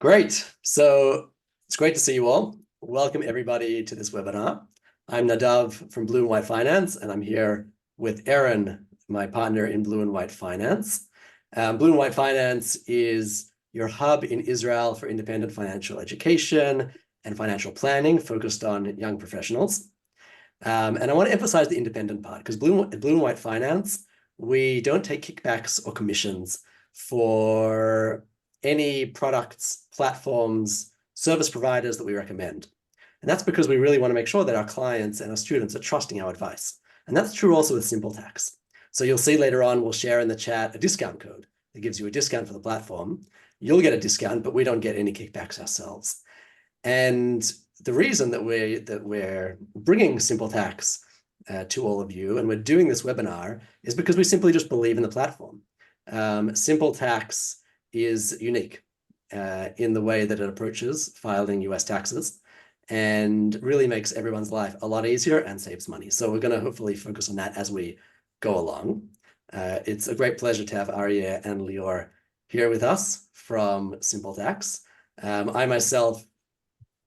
Great. So it's great to see you all. Welcome everybody to this webinar. I'm Nadav from Blue and White Finance, and I'm here with Aaron, my partner in Blue and White Finance. Blue and White Finance is your hub in Israel for independent financial education and financial planning focused on young professionals. And I want to emphasize the independent part because Blue and White Finance, we don't take kickbacks or commissions for any products, platforms, service providers that we recommend. And that's because we really want to make sure that our clients and our students are trusting our advice. And that's true also with SimpleTax. So you'll see later on, we'll share in the chat a discount code that gives you a discount for the platform. You'll get a discount, but we don't get any kickbacks ourselves. And the reason that we're bringing SimpleTax to all of you, and we're doing this webinar, is because we simply just believe in the platform. SimpleTax is unique in the way that it approaches filing US taxes and really makes everyone's life a lot easier and saves money. So we're going to hopefully focus on that as we go along. It's a great pleasure to have Arya and Lior here with us from SimpleTax. I myself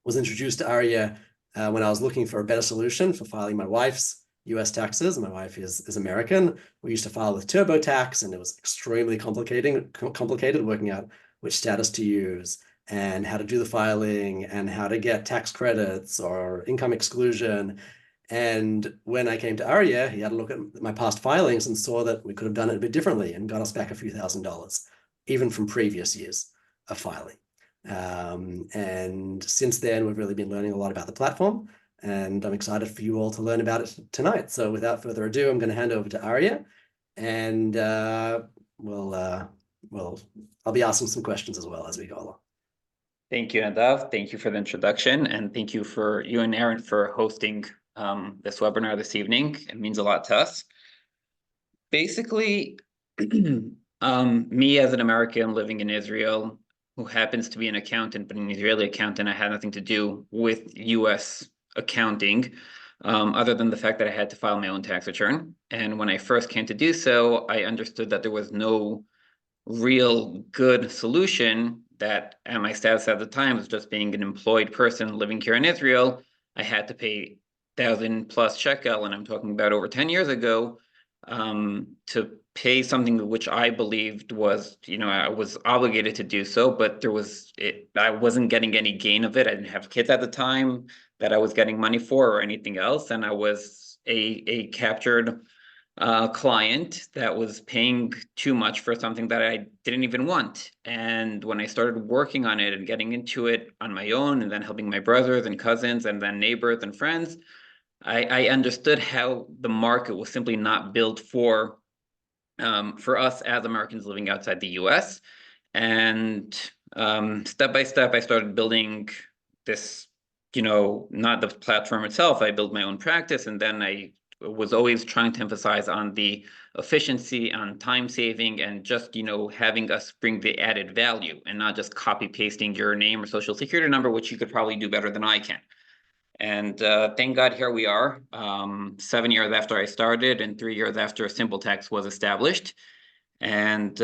was introduced to Arya when I was looking for a better solution for filing my wife's US taxes. My wife is American. We used to file with TurboTax, and it was extremely complicated working out which status to use and how to do the filing and how to get tax credits or income exclusion. And when I came to Arya, he had a look at my past filings and saw that we could have done it a bit differently and got us back a few $1,000s, even from previous years of filing. And since then, we've really been learning a lot about the platform, and I'm excited for you all to learn about it tonight. So without further ado, I'm going to hand over to Arya, and I'll be asking some questions as well as we go along. Thank you, Nadav. Thank you for the introduction, and thank you and Aaron for hosting this webinar this evening. It means a lot to us. Basically, me as an American living in Israel, who happens to be an accountant, but an Israeli accountant, I had nothing to do with US accounting, other than the fact that I had to file my own tax return. And when I first came to do so, I understood that there was no real good solution, that at my status at the time was just being an employed person living here in Israel. I had to pay 1,000+ shekel, and I'm talking about over 10 years ago, to pay something which I believed was, I was obligated to do so, but I wasn't getting any gain of it. I didn't have kids at the time that I was getting money for or anything else. And I was a captured client that was paying too much for something that I didn't even want. And when I started working on it and getting into it on my own, and then helping my brothers and cousins and then neighbors and friends, I understood how the market was simply not built for us as Americans living outside the US. And step by step, I started building this, not the platform itself. I built my own practice, and then I was always trying to emphasize on the efficiency, on time saving, and just, having us bring the added value and not just copy pasting your name or social security number, which you could probably do better than I can. And thank God, here we are, 7 years after I started and 3 years after SimpleTax was established. And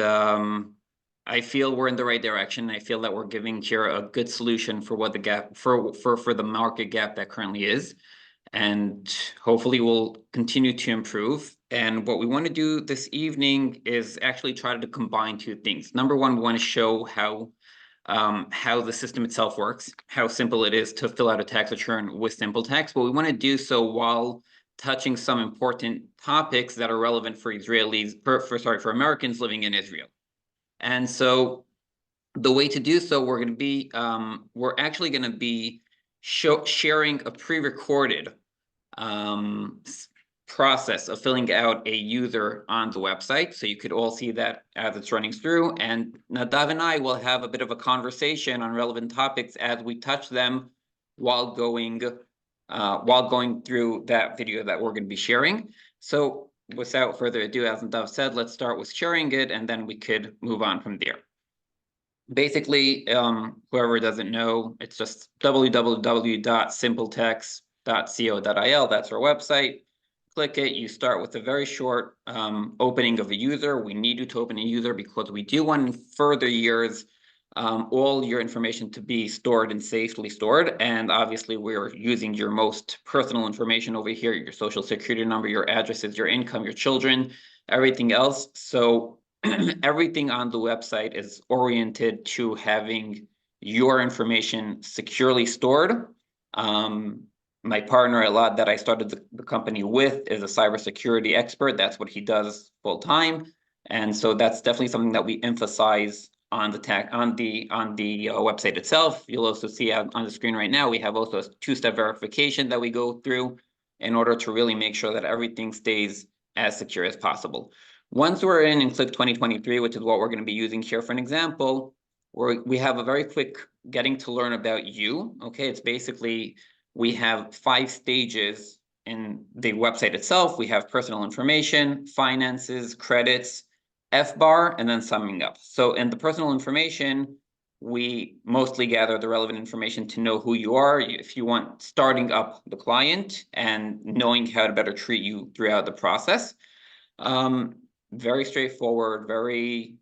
I feel we're in the right direction. I feel that we're giving here a good solution for what the gap for the market gap that currently is, and hopefully we'll continue to improve. And what we want to do this evening is actually try to combine two things. Number one, we want to show how the system itself works, how simple it is to fill out a tax return with SimpleTax, but we want to do so while touching some important topics that are relevant for for Americans living in Israel. And so the way to do so, we're actually going to be sharing a pre-recorded process of filling out a user on the website. So you could all see that as it's running through. And Nadav and I will have a bit of a conversation on relevant topics as we touch them while going through that video that we're going to be sharing. So without further ado, as Nadav said, let's start with sharing it, and then we could move on from there. Basically, whoever doesn't know, it's just www.simpletex.co.il. That's our website. Click it. You start with a very short opening of a user. We need you to open a user because we do want in further years all your information to be stored and safely stored. And obviously, we're using your most personal information over here, your social security number, your addresses, your income, your children, everything else. So everything on the website is oriented to having your information securely stored. My partner, a lot that I started the company with, is a cybersecurity expert. That's what he does full time. And so that's definitely something that we emphasize on the website itself. You'll also see on the screen right now, we have also a two-step verification that we go through in order to really make sure that everything stays as secure as possible. Once we're in Click 2023, which is what we're going to be using here for an example, we have a very quick getting to learn about you. Okay, it's basically, we have 5 stages in the website itself. We have personal information, finances, credits, FBAR, and then summing up. So in the personal information, we mostly gather the relevant information to know who you are, if you want starting up the client and knowing how to better treat you throughout the process. Very straightforward, very,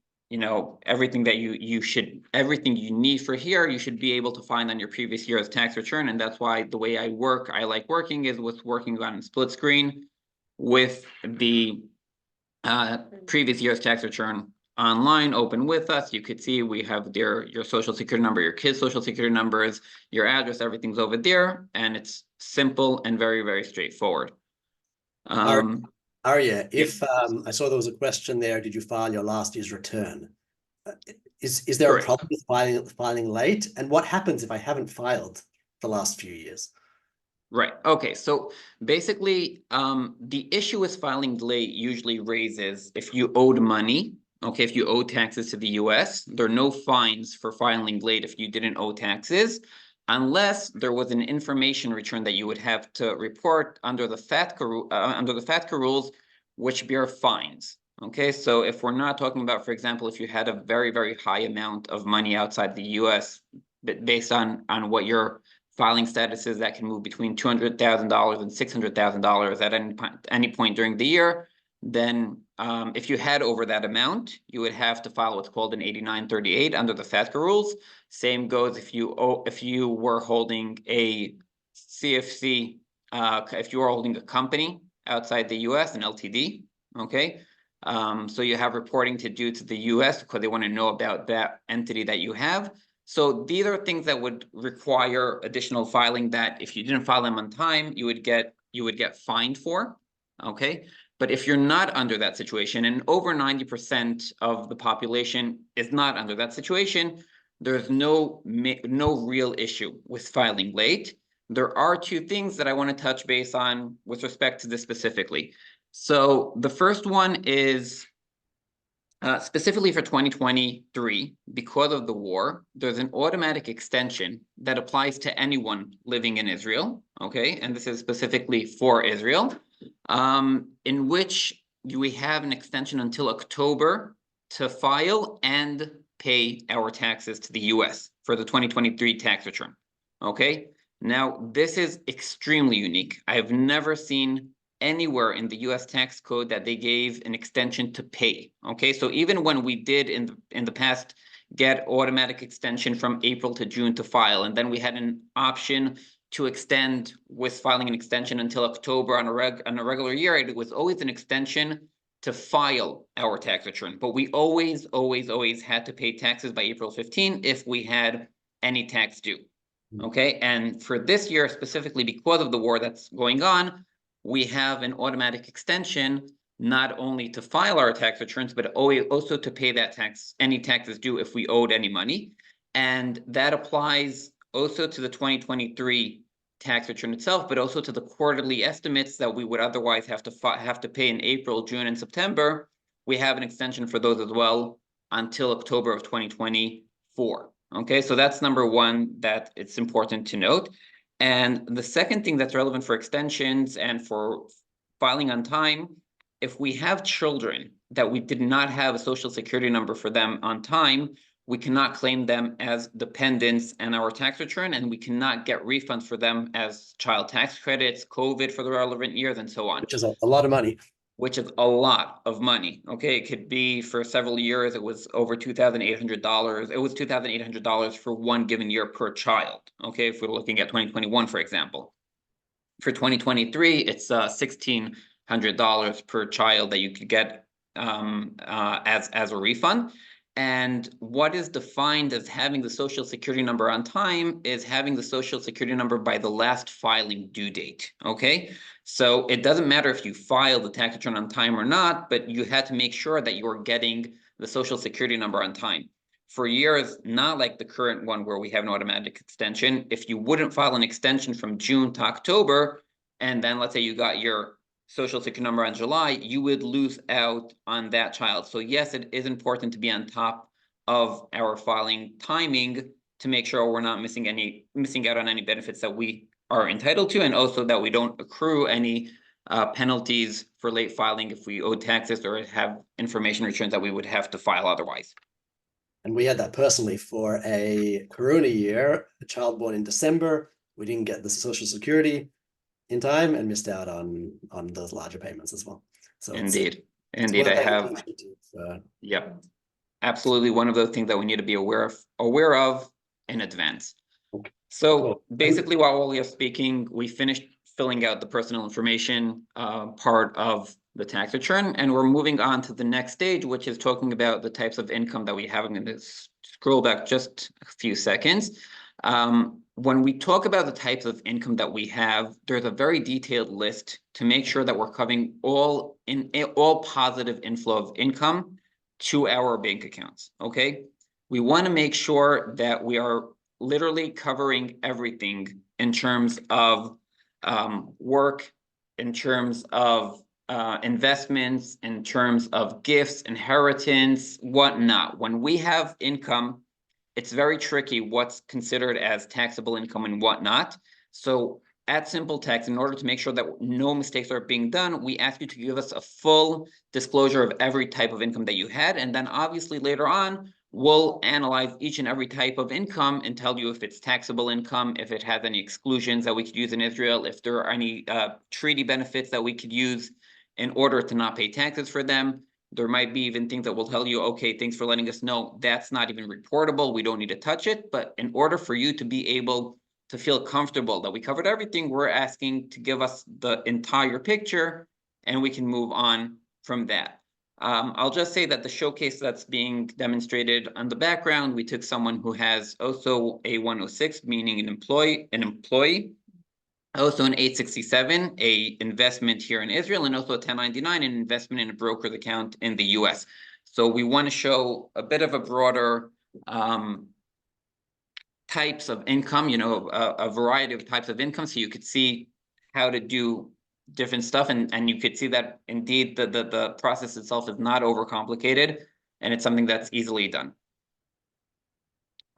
everything that everything you need for here, you should be able to find on your previous year's tax return. And that's why the way I like working is with working on split screen with the previous year's tax return online open with us. You could see we have your social security number, your kids' social security numbers, your address, everything's over there, and it's simple and very, very straightforward. Arya, if I saw there was a question there, did you file your last year's return? Is there Correct. a problem with filing late? And what happens if I haven't filed the last few years? Right. Okay. So basically, the issue with filing late usually raises if you owed money. Okay, if you owe taxes to the US, there are no fines for filing late if you didn't owe taxes, unless there was an information return that you would have to report under the FATCA rules, which bear fines. Okay, so if we're not talking about, for example, if you had a very, very high amount of money outside the US, based on what your filing status is, that can move between $200,000 and $600,000 at any point during the year, then if you had over that amount, you would have to file what's called an 8938 under the FATCA rules. Same goes if you were holding a CFC, if you were holding a company outside the US, an LTD, okay? So you have reporting to do to the US because they want to know about that entity that you have. So these are things that would require additional filing that if you didn't file them on time, you would get fined for, okay? But if you're not under that situation, and over 90% of the population is not under that situation, there's no real issue with filing late. There are 2 things that I want to touch base on with respect to this specifically. So the first one is specifically for 2023, because of the war, there's an automatic extension that applies to anyone living in Israel, okay? And this is specifically for Israel, in which we have an extension until October to file and pay our taxes to the US for the 2023 tax return, okay? Now, this is extremely unique. I have never seen anywhere in the US tax code that they gave an extension to pay, okay? So even when we did in the past get automatic extension from April to June to file, and then we had an option to extend with filing an extension until October on a regular year, it was always an extension to file our tax return. But we always had to pay taxes by April 15 if we had any tax due, okay? And for this year, specifically because of the war that's going on, we have an automatic extension, not only to file our tax returns, but also to pay that tax, any taxes due if we owed any money. And that applies also to the 2023 tax return itself, but also to the quarterly estimates that we would otherwise have to pay in April, June, and September. We have an extension for those as well until October of 2024. Okay, so that's number one that it's important to note. And the second thing that's relevant for extensions and for filing on time, if we have children that we did not have a social security number for them on time, we cannot claim them as dependents in our tax return, and we cannot get refunds for them as child tax credits, COVID for the relevant years, and so on. Which is a lot of money. which is a lot of money. Okay, it could be for several years, it was over $2,800. It was $2,800 for one given year per child. Okay, if we're looking at 2021, for example. For 2023, it's $1,600 per child that you could get as a refund. And what is defined as having the social security number on time is having the social security number by the last filing due date. Okay, so it doesn't matter if you file the tax return on time or not, but you had to make sure that you're getting the social security number on time. For years, not like the current one where we have an automatic extension, if you wouldn't file an extension from June to October, and then let's say you got your social security number in July, you would lose out on that child. So yes, it is important to be on top of our filing timing to make sure we're not missing out on any benefits that we are entitled to, and also that we don't accrue any penalties for late filing if we owe taxes or have information returns that we would have to file otherwise. And we had that personally for a Corona year, a child born in December. We didn't get the Social Security in time and missed out on those larger payments as well. So indeed, it's I have. Yep, absolutely. One of those things that we need to be aware of in advance. Okay. So Cool. basically, while we are speaking, we finished filling out the personal information part of the tax return, and we're moving on to the next stage, which is talking about the types of income that we have. I'm going to scroll back just a few seconds. When we talk about the types of income that we have, there's a very detailed list to make sure that we're covering all positive inflow of income to our bank accounts. Okay, we want to make sure that we are literally covering everything in terms of work, in terms of investments, in terms of gifts, inheritance, whatnot. When we have income, it's very tricky what's considered as taxable income and whatnot. So at SimpleTax, in order to make sure that no mistakes are being done, we ask you to give us a full disclosure of every type of income that you had. And then obviously later on, we'll analyze each and every type of income and tell you if it's taxable income, if it has any exclusions that we could use in Israel, if there are any treaty benefits that we could use in order to not pay taxes for them. There might be even things that will tell you, okay, thanks for letting us know that's not even reportable. We don't need to touch it. But in order for you to be able to feel comfortable that we covered everything, we're asking to give us the entire picture and we can move on from that. I'll just say that the showcase that's being demonstrated on the background, we took someone who has also a 106, meaning an employee, also an 867, a investment here in Israel, and also a 1099, an investment in a broker's account in the US. So we want to show a bit of a broader types of income, a variety of types of income, so you could see how to do different stuff, and you could see that indeed the process itself is not overcomplicated, and it's something that's easily done.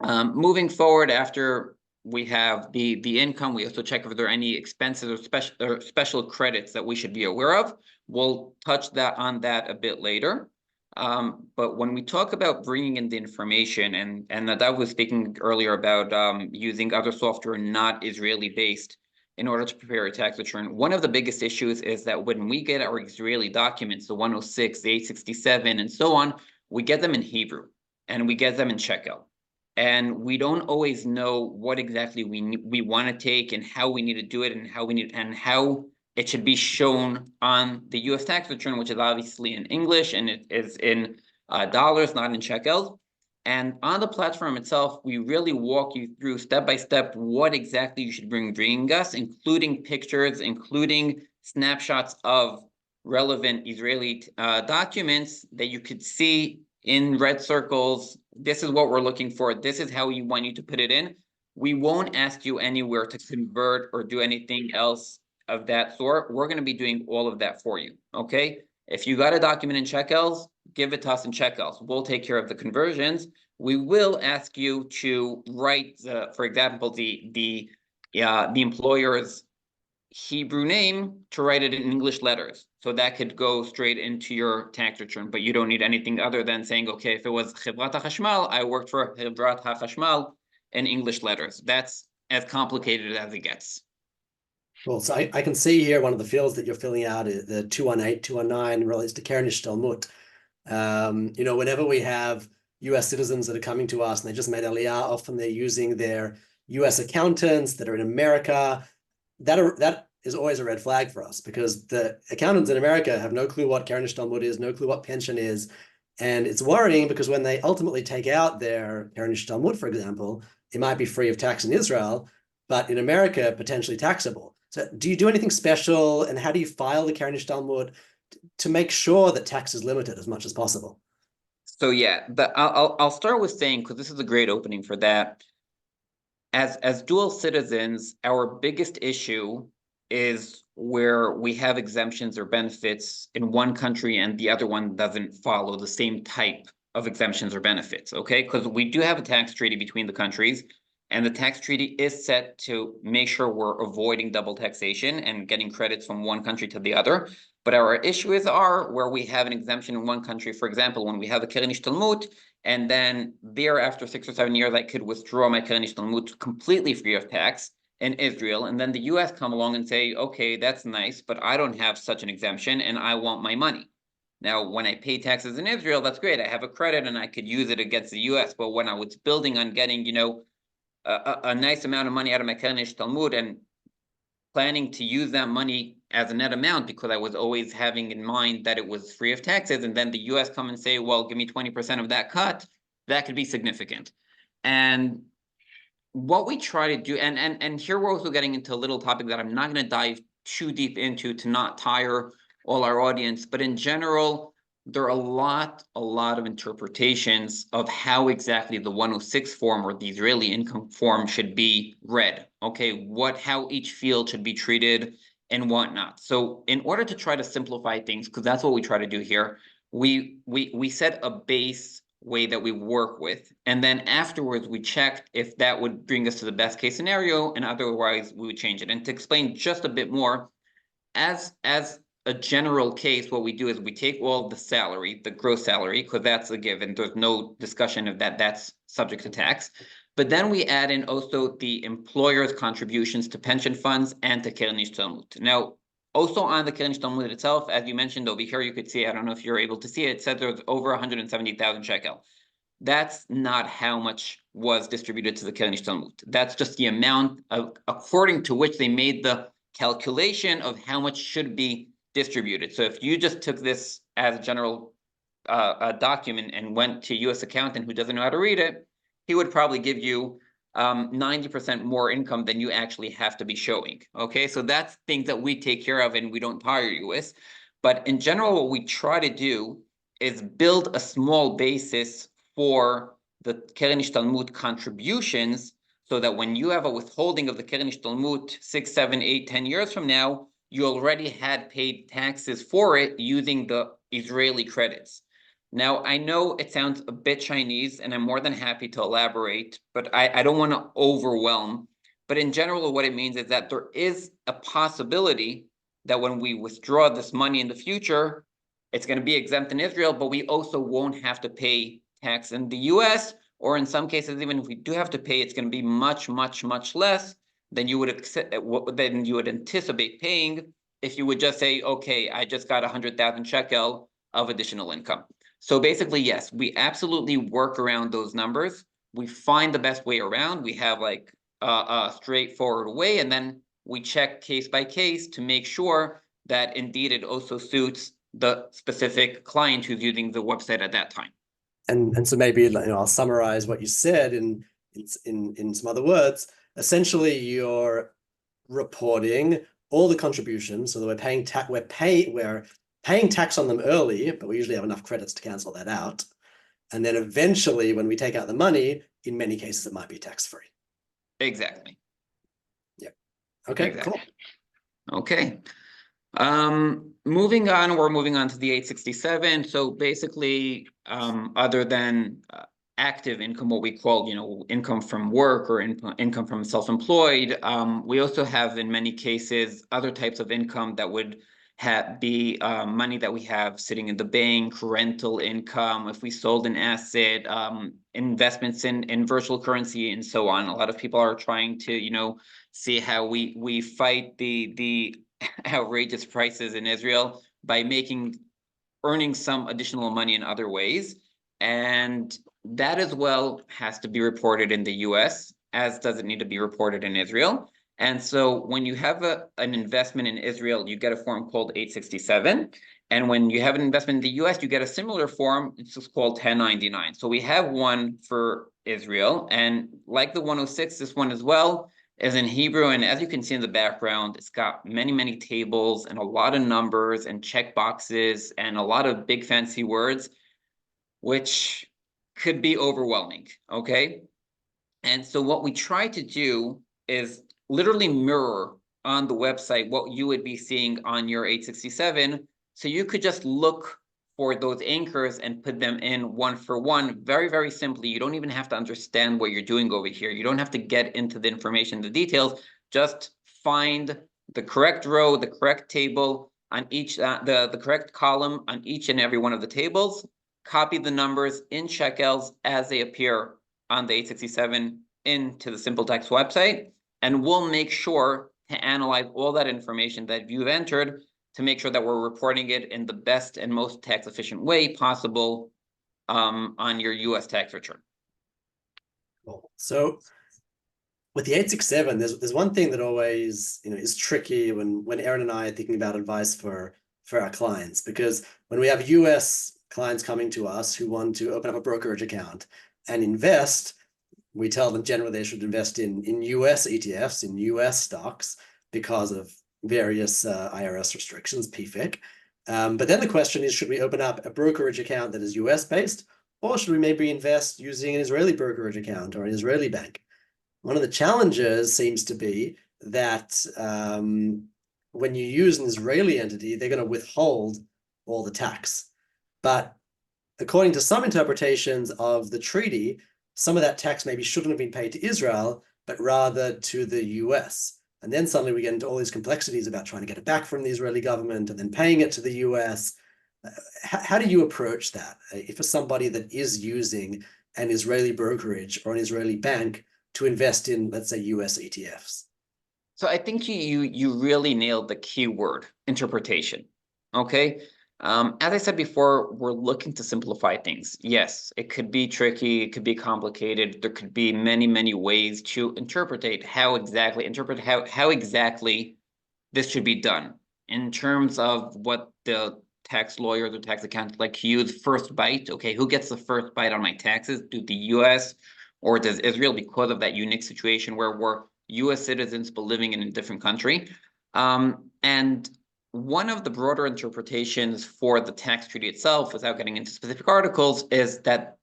Moving forward, after we have the income, we also check if there are any expenses or special credits that we should be aware of. We'll touch on that a bit later. But when we talk about bringing in the information, and Nadav was speaking earlier about using other software not Israeli based in order to prepare a tax return, one of the biggest issues is that when we get our Israeli documents, the 106, the 867, and so on, we get them in Hebrew and we get them in shekel. And we don't always know what exactly we want to take and how we need to do it and how it should be shown on the U.S. tax return, which is obviously in English and it is in dollars, not in shekels. And on the platform itself, we really walk you through step by step what exactly you should bring us, including pictures, including snapshots of relevant Israeli documents that you could see in red circles. This is what we're looking for. This is how we want you to put it in. We won't ask you anywhere to convert or do anything else of that sort. We're going to be doing all of that for you. Okay. If you got a document in shekels, give it to us in shekels. We'll take care of the conversions. We will ask you to write, for example, the employer's Hebrew name, to write it in English letters. So that could go straight into your tax return, but you don't need anything other than saying, okay, if it was Chevrat HaChashmal, I worked for Chevrat HaChashmal in English letters. That's as complicated as it gets. Well, so I can see here one of the fields that you're filling out is the 218, 219 relates to Keren Ishtalmut. Whenever we have US citizens that are coming to us and they just made Aliyah, often they're using their US accountants that are in America. That is always a red flag for us because the accountants in America have no clue what Keren Ishtalmut is, no clue what pension is. And it's worrying because when they ultimately take out their Keren Ishtalmut, for example, it might be free of tax in Israel, but in America, potentially taxable. So do you do anything special and how do you file the Keren Ishtalmut to make sure that tax is limited as much as possible? So yeah, I'll start with saying, because this is a great opening for that. As dual citizens, our biggest issue is where we have exemptions or benefits in one country and the other one doesn't follow the same type of exemptions or benefits, okay? Because we do have a tax treaty between the countries, and the tax treaty is set to make sure we're avoiding double taxation and getting credits from one country to the other. But our issues are where we have an exemption in one country. For example, when we have a Keren Ishtalmut, and then there, after 6 or 7 years, I could withdraw my Keren Ishtalmut completely free of tax in Israel. And then the US come along and say, okay, that's nice, but I don't have such an exemption and I want my money. Now, when I pay taxes in Israel, that's great. I have a credit and I could use it against the US. But when I was building on getting, a nice amount of money out of my Keren Ishtalmut and planning to use that money as a net amount because I was always having in mind that it was free of taxes, and then the US come and say, well, give me 20% of that cut, that could be significant. And what we try to do, and here we're also getting into a little topic that I'm not going to dive too deep into to not tire all our audience, but in general, there are a lot of interpretations of how exactly the 106 form or the Israeli income form should be read. Okay, how each field should be treated and whatnot. So in order to try to simplify things, because that's what we try to do here, we set a base way that we work with, and then afterwards we checked if that would bring us to the best case scenario, and otherwise we would change it. And to explain just a bit more, as a general case, what we do is we take all the salary, the gross salary, because that's a given. There's no discussion of that. That's subject to tax. But then we add in also the employer's contributions to pension funds and to Keren Ishtalmut. Now, also on the Keren Ishtalmut itself, as you mentioned over here, you could see, I don't know if you're able to see it, it said there's over 170,000 shekel. That's not how much was distributed to the Keren Ishtalmut. That's just the amount according to which they made the calculation of how much should be distributed. So if you just took this as a general document and went to US accountant who doesn't know how to read it, he would probably give you 90% more income than you actually have to be showing. Okay, so that's things that we take care of and we don't tire you with. But in general, what we try to do is build a small basis for the Keren Ishtalmut contributions, so that when you have a withholding of the Keren Ishtalmut 6, 7, 8, 10 years from now, you already had paid taxes for it using the Israeli credits. Now, I know it sounds a bit Chinese, and I'm more than happy to elaborate, but I don't want to overwhelm. But in general, what it means is that there is a possibility that when we withdraw this money in the future, it's going to be exempt in Israel, but we also won't have to pay tax in the US, or in some cases, even if we do have to pay, it's going to be much, much, much less than you would anticipate paying if you would just say, okay, I just got 100,000 shekel of additional income. So basically, yes, we absolutely work around those numbers. We find the best way around. We have like a straightforward way, and then we check case by case to make sure that indeed it also suits the specific client who's using the website at that time. And so maybe I'll summarize what you said in some other words. Essentially, you're reporting all the contributions, so that we're paying tax on them early, but we usually have enough credits to cancel that out. And then eventually, when we take out the money, in many cases, it might be tax-free. Exactly. Yeah. Okay, exactly. Cool. Okay. Moving on, we're moving on to the 867. So basically, other than active income, what we call, income from work or income from self-employed, we also have in many cases other types of income that would be money that we have sitting in the bank, rental income, if we sold an asset, investments in virtual currency, and so on. A lot of people are trying to, see how we fight the outrageous prices in Israel by earning some additional money in other ways. And that as well has to be reported in the US, as does it need to be reported in Israel. And so when you have an investment in Israel, you get a form called 867. And when you have an investment in the US, you get a similar form. It's just called 1099. So we have one for Israel. And like the 106, this one as well is in Hebrew. And as you can see in the background, it's got many, many tables and a lot of numbers and check boxes and a lot of big fancy words, which could be overwhelming, okay? And so what we try to do is literally mirror on the website what you would be seeing on your 867. So you could just look for those anchors and put them in one for one, very, very simply. You don't even have to understand what you're doing over here. You don't have to get into the information, the details. Just find the correct row, the correct table on each, the correct column on each and every one of the tables. Copy the numbers in shekels as they appear on the 867 into the SimpleTax website, and we'll make sure to analyze all that information that you've entered to make sure that we're reporting it in the best and most tax efficient way possible on your US tax return. Cool. So with the 867, there's one thing that always is tricky when Aaron and I are thinking about advice for our clients, because when we have US clients coming to us who want to open up a brokerage account and invest, we tell them generally they should invest in US ETFs, in US stocks, because of various IRS restrictions, PFIC. But then the question is, should we open up a brokerage account that is US based, or should we maybe invest using an Israeli brokerage account or an Israeli bank? One of the challenges seems to be that when you use an Israeli entity, they're going to withhold all the tax. But according to some interpretations of the treaty, some of that tax maybe shouldn't have been paid to Israel, but rather to the US. And then suddenly we get into all these complexities about trying to get it back from the Israeli government and then paying it to the US. How do you approach that? If for somebody that is using an Israeli brokerage or an Israeli bank to invest in, let's say, US ETFs? So I think you really nailed the key word, interpretation. Okay. As I said before, we're looking to simplify things. Yes, it could be tricky, it could be complicated. There could be many, many ways to interpret how exactly this should be done in terms of what the tax lawyers or tax accountants like to use first bite. Okay, who gets the first bite on my taxes? Do the US or does Israel, because of that unique situation where we're US citizens but living in a different country? And one of the broader interpretations for the tax treaty itself, without getting into specific articles, is that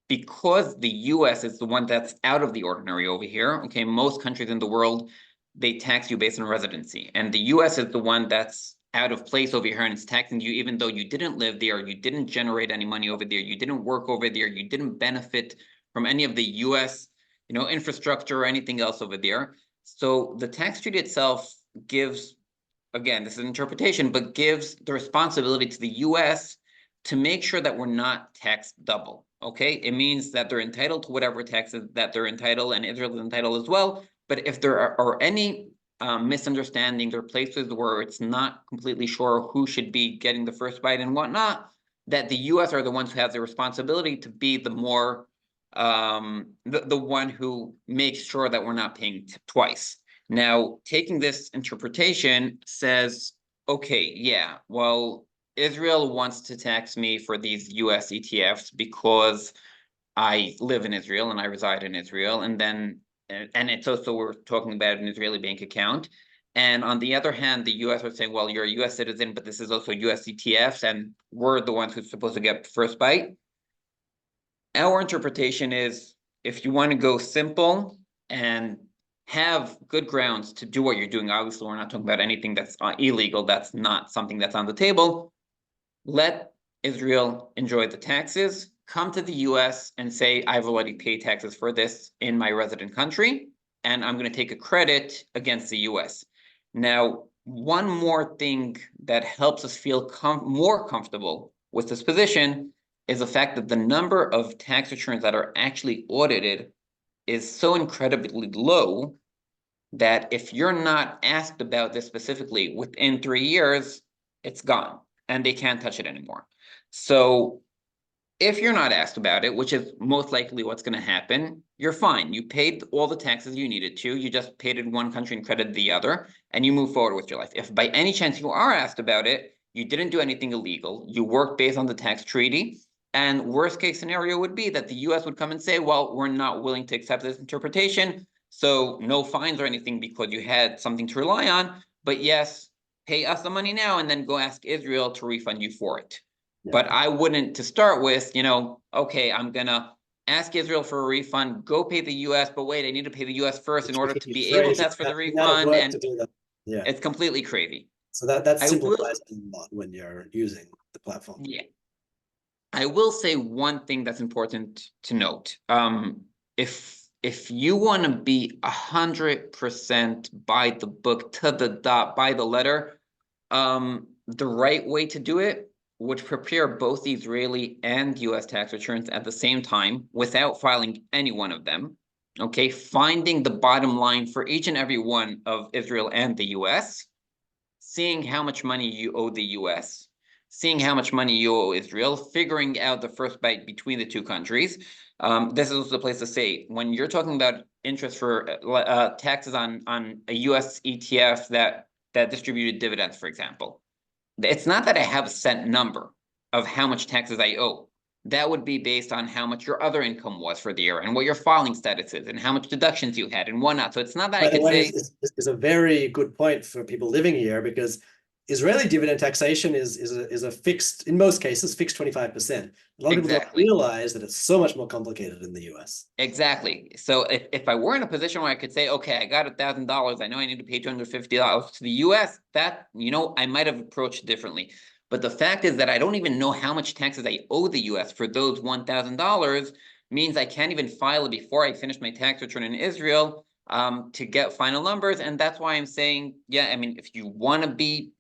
because the US is the one that's out of the ordinary over here, okay, most countries in the world, they tax you based on residency. And the US is the one that's out of place over here and it's taxing you even though you didn't live there, you didn't generate any money over there, you didn't work over there, you didn't benefit from any of the US, infrastructure or anything else over there. So the tax treaty itself gives, again, this is an interpretation, but gives the responsibility to the US to make sure that we're not taxed double, okay? It means that they're entitled to whatever taxes that they're entitled, and Israel is entitled as well. But if there are any misunderstandings or places where it's not completely sure who should be getting the first bite and whatnot, that the US are the ones who have the responsibility to be the more, the one who makes sure that we're not paying twice. Now, taking this interpretation says, okay, yeah, well, Israel wants to tax me for these US ETFs because I live in Israel and I reside in Israel. And then, and it's also, we're talking about an Israeli bank account. And on the other hand, the US are saying, well, you're a US citizen, but this is also US ETFs, and we're the ones who's supposed to get first bite. Our interpretation is, if you want to go simple and have good grounds to do what you're doing, obviously we're not talking about anything that's illegal, that's not something that's on the table, let Israel enjoy the taxes, come to the US and say, I've already paid taxes for this in my resident country, and I'm going to take a credit against the US. Now, one more thing that helps us feel more comfortable with this position is the fact that the number of tax returns that are actually audited is so incredibly low that if you're not asked about this specifically within 3 years, it's gone and they can't touch it anymore. So if you're not asked about it, which is most likely what's going to happen, you're fine. You paid all the taxes you needed to. You just paid in one country and credited the other, and you move forward with your life. If by any chance you are asked about it, you didn't do anything illegal. You worked based on the tax treaty. And worst case scenario would be that the US would come and say, well, we're not willing to accept this interpretation. So no fines or anything because you had something to rely on. But yes, pay us the money now and then go ask Israel to refund you for it. But I wouldn't, to start with, okay, I'm going to ask Israel for a refund, go pay the US, but wait, I need to pay the US first in order to be able to ask for the refund. And yeah, it's completely crazy. So that I will, simplifies a lot when you're using the platform. yeah. I will say one thing that's important to note. If you want to be 100% by the book, to the dot, by the letter, the right way to do it would prepare both Israeli and US tax returns at the same time without filing any one of them. Okay, finding the bottom line for each and every one of Israel and the US, seeing how much money you owe the US, seeing how much money you owe Israel, figuring out the first bite between the two countries. This is the place to say, when you're talking about interest for taxes on a US ETF that distributed dividends, for example, it's not that I have a set number of how much taxes I owe. That would be based on how much your other income was for the year and what your filing status is and how much deductions you had and whatnot. So it's not that I could say. It's a very good point for people living here because Israeli dividend taxation is a fixed, in most cases, fixed 25%. A lot of people don't realize that it's so much more complicated in the US. Exactly. So if I were in a position where I could say, okay, I got $1,000, I know I need to pay $250 to the US, that, I might have approached differently. But the fact is that I don't even know how much taxes I owe the US for those $1,000 means I can't even file it before I finish my tax return in Israel to get final numbers. And that's why I'm saying, yeah, I mean, if you want to be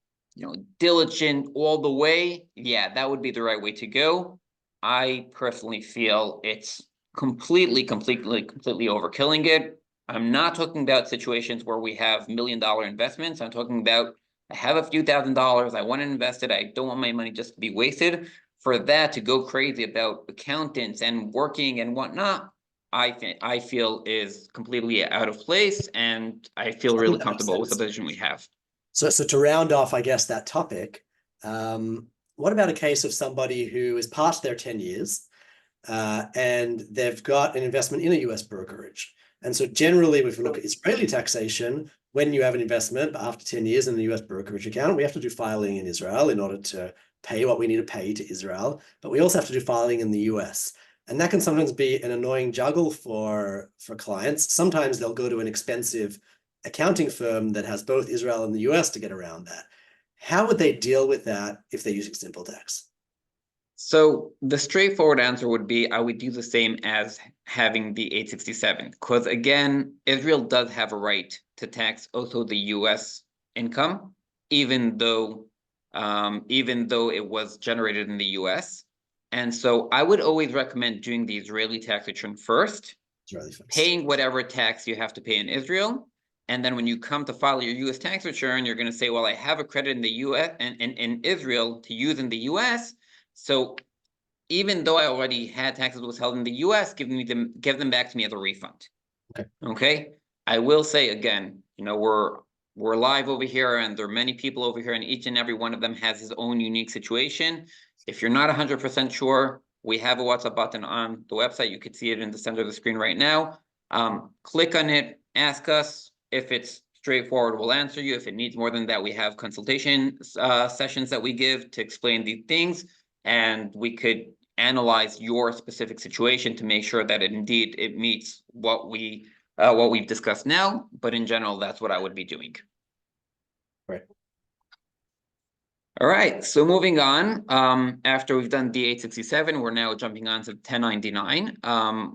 diligent all the way, yeah, that would be the right way to go. I personally feel it's completely overkilling it. I'm not talking about situations where we have $1 million investments. I'm talking about I have a few $1,000s. I want to invest it. I don't want my money just to be wasted. For that to go crazy about accountants and working and whatnot, I feel is completely out of place, and I feel really comfortable with the position we have. So to round off, I guess, that topic, what about a case of somebody who is past their 10 years and they've got an investment in a US brokerage? And so generally, if we look at Israeli taxation, when you have an investment after 10 years in the US brokerage account, we have to do filing in Israel in order to pay what we need to pay to Israel, but we also have to do filing in the US. And that can sometimes be an annoying juggle for clients. Sometimes they'll go to an expensive accounting firm that has both Israel and the US to get around that. How would they deal with that if they're using SimpleTax? So the straightforward answer would be I would do the same as having the 867, because again, Israel does have a right to tax also the US income, even though it was generated in the US. And so I would always recommend doing the Israeli tax return first, paying whatever tax you have to pay in Israel. And then when you come to file your US tax return, you're going to say, well, I have a credit in the US and in Israel to use in the US. So even though I already had taxes withheld in the US, give them back to me as a refund. Okay. I will say again, we're live over here and there are many people over here and each and every one of them has his own unique situation. If you're not 100% sure, we have a WhatsApp button on the website. You could see it in the center of the screen right now. Click on it, ask us. If it's straightforward, we'll answer you. If it needs more than that, we have consultation sessions that we give to explain these things, and we could analyze your specific situation to make sure that it meets what we've discussed now. But in general, that's what I would be doing. Right. All right, so moving on, after we've done D867, we're now jumping on to 1099,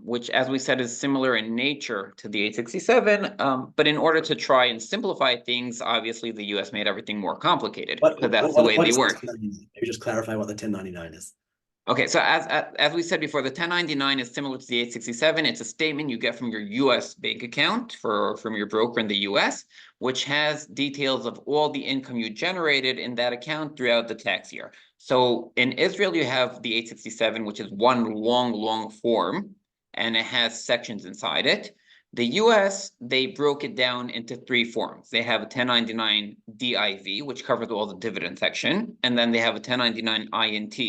which, as we said, is similar in nature to the 867. But in order to try and simplify things, obviously the US made everything more complicated because that's the way What they is the work. 1099? Maybe just clarify what the 1099 is. Okay, so as we said before, the 1099 is similar to the 867. It's a statement you get from your US bank account from your broker in the US, which has details of all the income you generated in that account throughout the tax year. So in Israel, you have the 867, which is one long form, and it has sections inside it. The US, they broke it down into three forms. They have a 1099 DIV, which covers all the dividend section, and then they have a 1099 INT,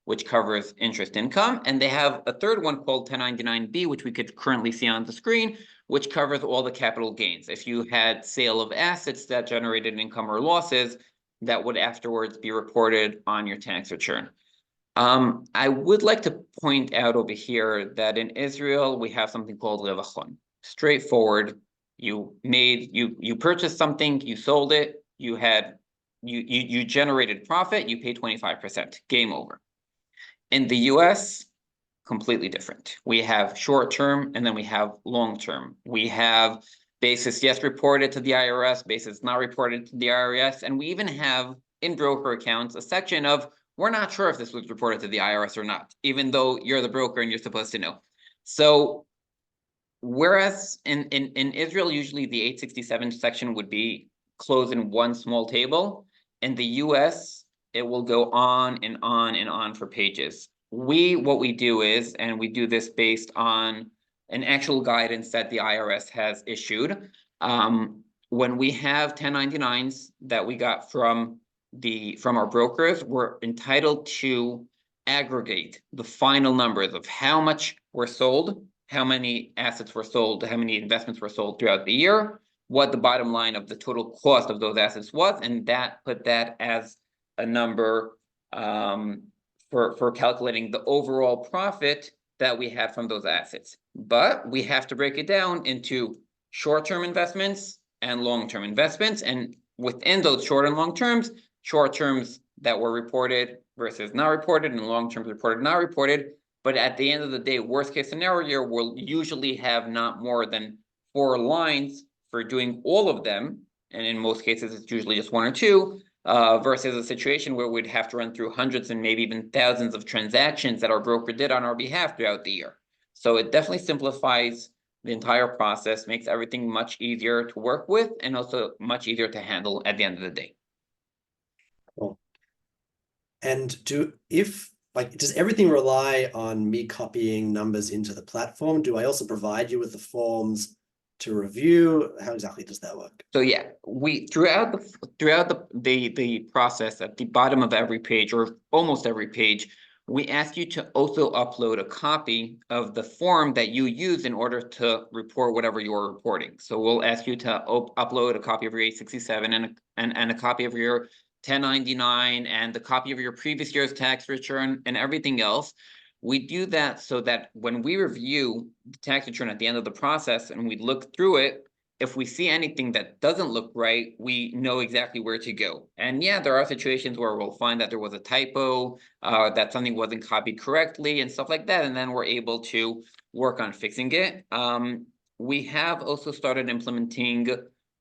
which covers interest income. And they have a third one called 1099B, which we could currently see on the screen, which covers all the capital gains. If you had sale of assets that generated income or losses, that would afterwards be reported on your tax return. I would like to point out over here that in Israel, we have something called revachon. Straightforward. You purchased something, you sold it, you generated profit, you pay 25%. Game over. In the US, completely different. We have short-term and then we have long-term. We have basis, yes, reported to the IRS, basis not reported to the IRS. And we even have in broker accounts a section of, we're not sure if this was reported to the IRS or not, even though you're the broker and you're supposed to know. So whereas in Israel, usually the 867 section would be closed in one small table, in the US, it will go on and on and on for pages. What we do is, and we do this based on an actual guidance that the IRS has issued. When we have 1099s that we got from our brokers, we're entitled to aggregate the final numbers of how much were sold, how many assets were sold, how many investments were sold throughout the year, what the bottom line of the total cost of those assets was, and put that as a number for calculating the overall profit that we had from those assets. But we have to break it down into short-term investments and long-term investments. And within those short and long terms, short terms that were reported versus not reported, and long terms reported, not reported. But at the end of the day, worst case scenario, we'll usually have not more than 4 lines for doing all of them. And in most cases, it's usually just 1 or 2, versus a situation where we'd have to run through hundreds and maybe even thousands of transactions that our broker did on our behalf throughout the year. So it definitely simplifies the entire process, makes everything much easier to work with, and also much easier to handle at the end of the day. Cool. And does everything rely on me copying numbers into the platform? Do I also provide you with the forms to review? How exactly does that work? So yeah, we throughout the process, at the bottom of every page or almost every page, we ask you to also upload a copy of the form that you use in order to report whatever you're reporting. So we'll ask you to upload a copy of your 867 and a copy of your 1099 and the copy of your previous year's tax return and everything else. We do that so that when we review the tax return at the end of the process and we look through it, if we see anything that doesn't look right, we know exactly where to go. And yeah, there are situations where we'll find that there was a typo, that something wasn't copied correctly and stuff like that. And then we're able to work on fixing it. We have also started implementing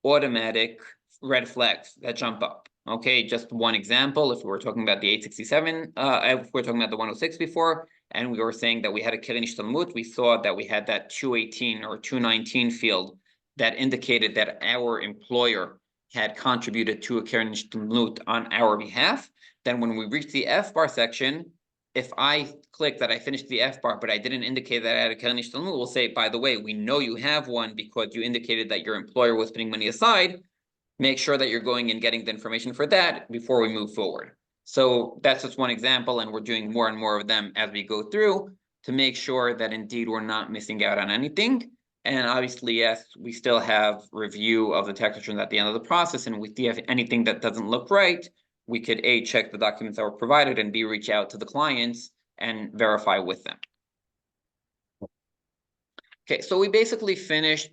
automatic red flags that jump up. Okay, just one example, if we were talking about the 867, if we're talking about the 106 before, and we were saying that we had a Keren Ishtalmut, we saw that we had that 218 or 219 field that indicated that our employer had contributed to a Keren Ishtalmut on our behalf. Then when we reach the F-bar section, if I click that I finished the F-bar, but I didn't indicate that I had a Keren Ishtalmut, we'll say, by the way, we know you have one because you indicated that your employer was putting money aside. Make sure that you're going and getting the information for that before we move forward. So that's just one example, and we're doing more and more of them as we go through to make sure that indeed we're not missing out on anything. And obviously, yes, we still have review of the tax returns at the end of the process, and if we have anything that doesn't look right, we could A, check the documents that were provided, and B, reach out to the clients and verify with them. Okay, so we basically finished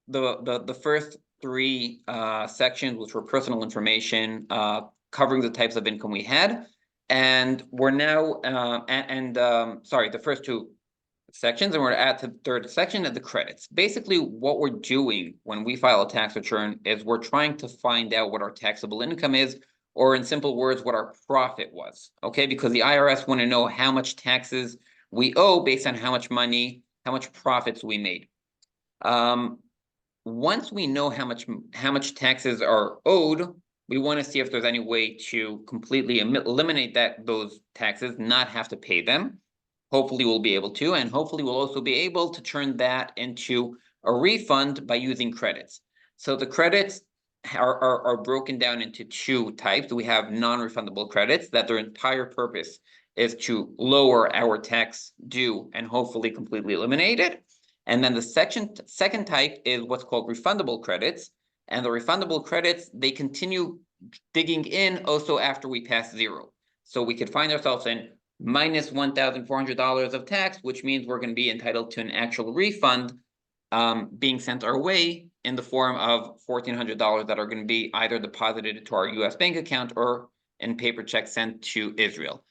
the first 3 sections, which were personal information, covering the types of income we had. And we're now, sorry, the first two sections, and we're at the third section of the credits. Basically, what we're doing when we file a tax return is we're trying to find out what our taxable income is, or in simple words, what our profit was, okay? Because the IRS want to know how much taxes we owe based on how much money, how much profits we made. Once we know how much taxes are owed, we want to see if there's any way to completely eliminate those taxes, not have to pay them. Hopefully we'll be able to, and hopefully we'll also be able to turn that into a refund by using credits. So the credits are broken down into two types. We have non-refundable credits that their entire purpose is to lower our tax due and hopefully completely eliminate it. And then the second type is what's called refundable credits. And the refundable credits, they continue digging in also after we pass zero. So we could find ourselves in minus $1,400 of tax, which means we're going to be entitled to an actual refund being sent our way in the form of $1,400 that are going to be either deposited to our US bank account or in paper checks sent to Israel.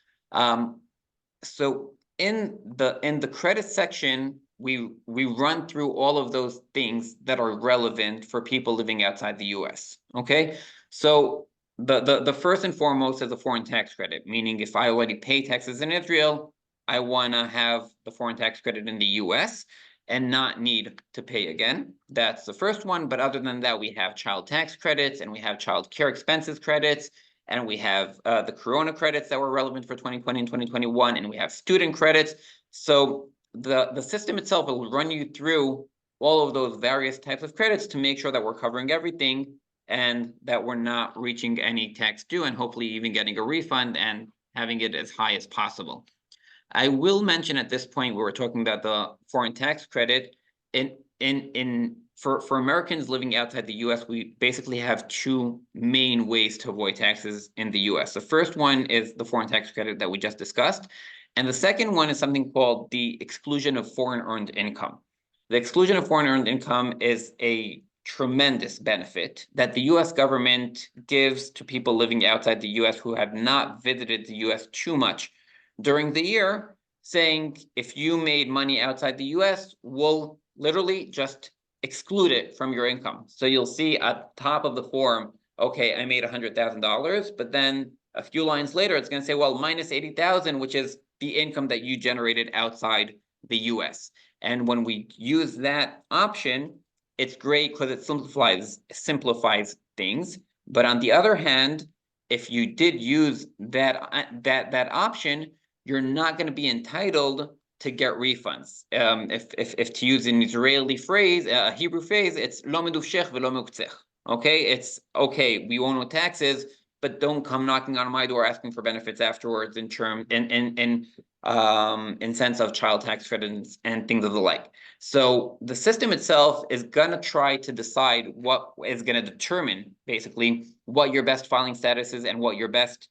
So in the credit section, we run through all of those things that are relevant for people living outside the US. Okay, so the first and foremost is a foreign tax credit, meaning if I already pay taxes in Israel, I want to have the foreign tax credit in the US and not need to pay again. That's the first one. But other than that, we have child tax credits, and we have child care expenses credits, and we have the Corona credits that were relevant for 2020 and 2021, and we have student credits. So the system itself will run you through all of those various types of credits to make sure that we're covering everything and that we're not reaching any tax due, and hopefully even getting a refund and having it as high as possible. I will mention at this point, where we're talking about the foreign tax credit, for Americans living outside the US, we basically have two main ways to avoid taxes in the US. The first one is the foreign tax credit that we just discussed. And the second one is something called the exclusion of foreign earned income. The exclusion of foreign earned income is a tremendous benefit that the US government gives to people living outside the US who have not visited the US too much during the year, saying if you made money outside the US, we'll literally just exclude it from your income. So you'll see at the top of the form, okay, I made $100,000, but then a few lines later, it's going to say, well, minus 80,000, which is the income that you generated outside the US. And when we use that option, it's great because it simplifies things. But on the other hand, if you did use that option, you're not going to be entitled to get refunds. If to use an Israeli phrase, a Hebrew phrase, it's lo meduvshech velo muktzech. Okay, it's okay, we won't owe taxes, but don't come knocking on my door asking for benefits afterwards in sense of child tax credits and things of the like. So the system itself is gonna try to decide what is gonna determine basically what your best filing status is and what your best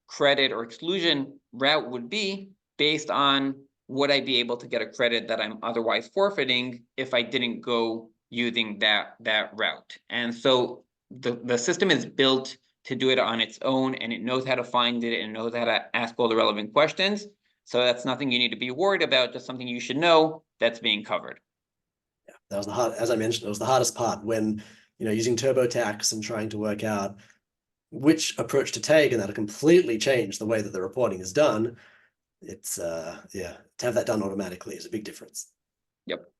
credit or exclusion route would be based on would I be able to get a credit that I'm otherwise forfeiting if I didn't go using that route. And so the system is built to do it on its own, and it knows how to find it and knows how to ask all the relevant questions. So that's nothing you need to be worried about, just something you should know that's being covered. Yeah, that was as I mentioned, it was the hardest part when, using TurboTax and trying to work out which approach to take, and that'll completely change the way that the reporting is done. It's to have that done automatically is a big difference. Yep.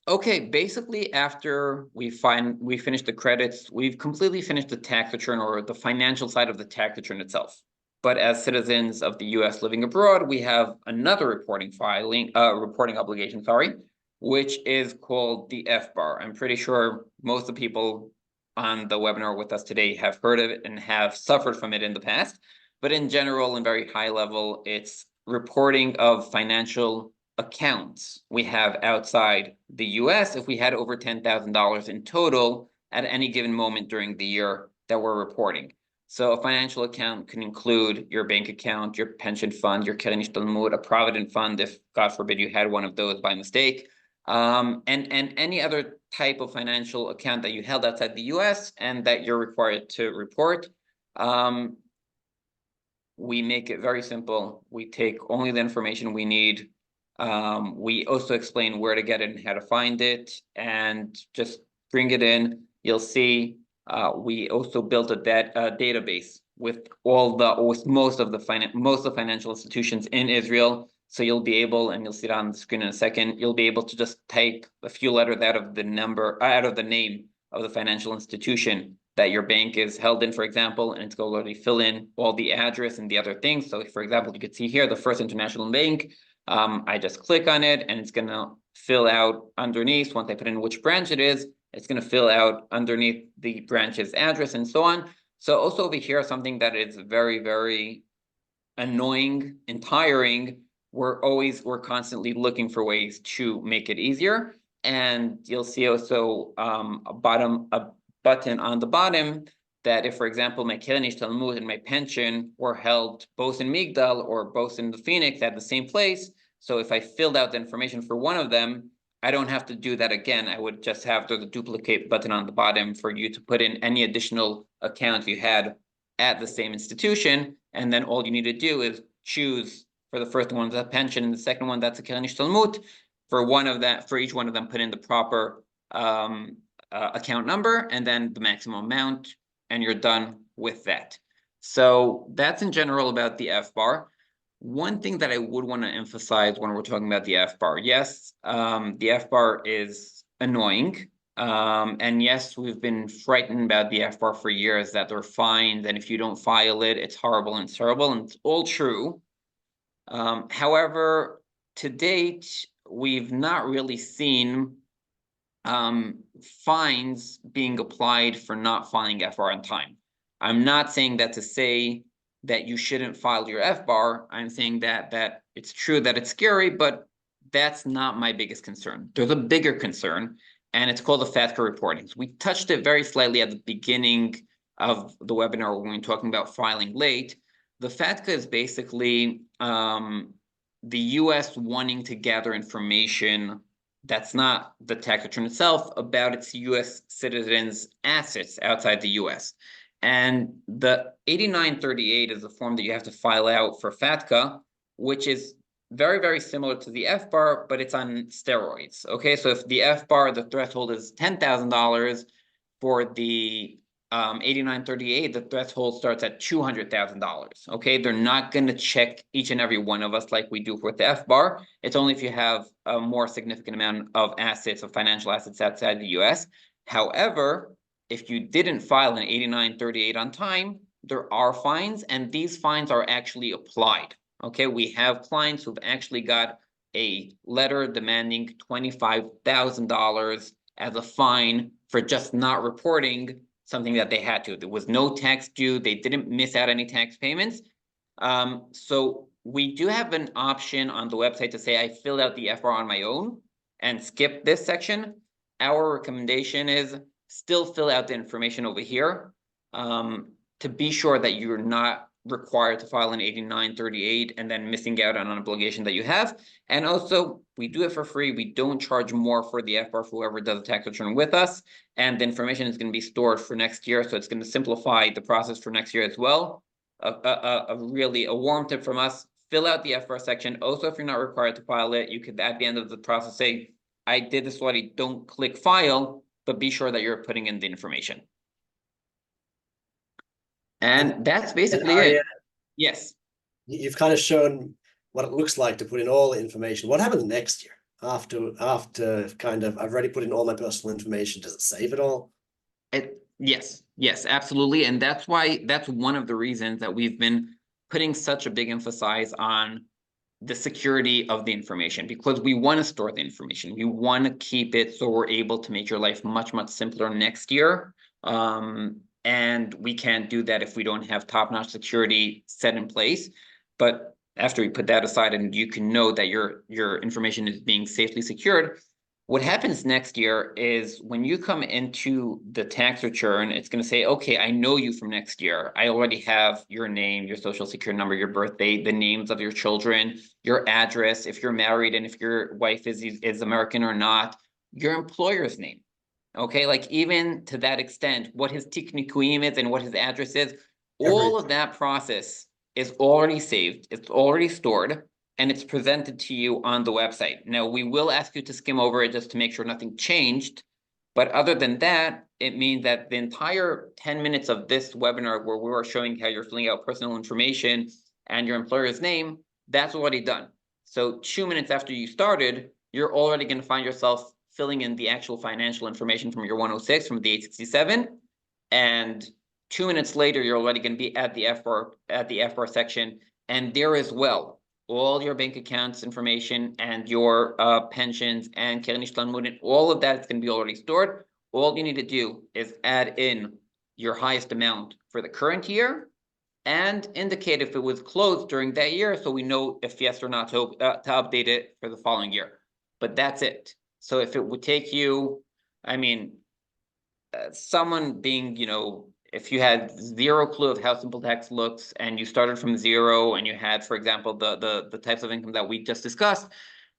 Okay, basically after we finish the credits, we've completely finished the tax return or the financial side of the tax return itself. But as citizens of the US living abroad, we have another reporting obligation, which is called the FBAR. I'm pretty sure most of the people on the webinar with us today have heard of it and have suffered from it in the past. But in general, and very high level, it's reporting of financial accounts we have outside the US if we had over $10,000 in total at any given moment during the year that we're reporting. So a financial account can include your bank account, your pension fund, your Keren Ishtalmut, a provident fund, if God forbid you had one of those by mistake, and any other type of financial account that you held outside the US and that you're required to report. We make it very simple. We take only the information we need. We also explain where to get it and how to find it, and just bring it in. You'll see we also built a database with most of the financial institutions in Israel. So you'll be able, and you'll see it on the screen in a second, you'll be able to just type a few letters out of the name of the financial institution that your bank is held in, for example, and it's going to already fill in all the address and the other things. So for example, you could see here, the First International Bank, I just click on it and it's going to fill out underneath. Once I put in which branch it is, it's going to fill out underneath the branch's address and so on. So also over here, something that is very, very annoying and tiring, we're constantly looking for ways to make it easier. And you'll see also a button on the bottom that if, for example, my Keren Ishtalmut and my pension were held both in Migdal or both in the Phoenix at the same place, so if I filled out the information for one of them, I don't have to do that again. I would just have the duplicate button on the bottom for you to put in any additional account you had at the same institution, and then all you need to do is choose for the first one, the pension, and the second one, that's a Keren Ishtalmut. For each one of them, put in the proper account number and then the maximum amount, and you're done with that. So that's in general about the FBAR. One thing that I would want to emphasize when we're talking about the FBAR, yes, the FBAR is annoying. And yes, we've been frightened about the FBAR for years, that they're fined, and if you don't file it, it's horrible and terrible, and it's all true. However, to date, we've not really seen fines being applied for not filing FBAR on time. I'm not saying that to say that you shouldn't file your FBAR. I'm saying that it's true that it's scary, but that's not my biggest concern. There's a bigger concern, and it's called the FATCA reporting. We touched it very slightly at the beginning of the webinar when we were talking about filing late. The FATCA is basically the US wanting to gather information that's not the tax return itself about its US citizens' assets outside the US. And the 8938 is the form that you have to file out for FATCA, which is very, very similar to the FBAR, but it's on steroids. Okay, so if the FBAR, the threshold is $10,000, for the 8938, the threshold starts at $200,000. Okay, they're not going to check each and every one of us like we do with the FBAR. It's only if you have a more significant amount of assets, of financial assets outside the US. However, if you didn't file an 8938 on time, there are fines, and these fines are actually applied. Okay, we have clients who've actually got a letter demanding $25,000 as a fine for just not reporting something that they had to. There was no tax due. They didn't miss out any tax payments. So we do have an option on the website to say I filled out the FBAR on my own and skip this section. Our recommendation is still fill out the information over here to be sure that you're not required to file an 8938 and then missing out on an obligation that you have. And also, we do it for free. We don't charge more for the FBAR for whoever does a tax return with us. And the information is going to be stored for next year. So it's going to simplify the process for next year as well. Really a warm tip from us, fill out the FBAR section. Also, if you're not required to file it, you could at the end of the process say, I did this already, don't click file, but be sure that you're putting in the information. And that's basically it. Yes. You've kind of shown what it looks like to put in all the information. What happens next year after kind of, I've already put in all my personal information. Does it save it all? Yes, absolutely. And that's one of the reasons that we've been putting such a big emphasis on the security of the information, because we want to store the information. We want to keep it so we're able to make your life much, much simpler next year. And we can't do that if we don't have top-notch security set in place. But after we put that aside and you can know that your information is being safely secured, What happens next year is when you come into the tax return, it's going to say, okay, I know you from next year. I already have your name, your social security number, your birthday, the names of your children, your address, if you're married, and if your wife is American or not, your employer's name. Okay, like even to that extent, what his tiknikuim is and what his address is, all of that process is already saved, it's already stored, and it's presented to you on the website. Now, we will ask you to skim over it just to make sure nothing changed. But other than that, it means that the entire 10 minutes of this webinar where we are showing how you're filling out personal information and your employer's name, that's already done. So 2 minutes after you started, you're already going to find yourself filling in the actual financial information from your 106, from the 867. And 2 minutes later, you're already going to be at the FBAR section. And there as well, all your bank accounts information and your pensions and Keren Ishtalmut, and all of that is going to be already stored. All you need to do is add in your highest amount for the current year and indicate if it was closed during that year, so we know if yes or not to update it for the following year. But that's it. So if it would take you, I mean, someone being, if you had zero clue of how SimpleTax looks and you started from zero and you had, for example, the types of income that we just discussed,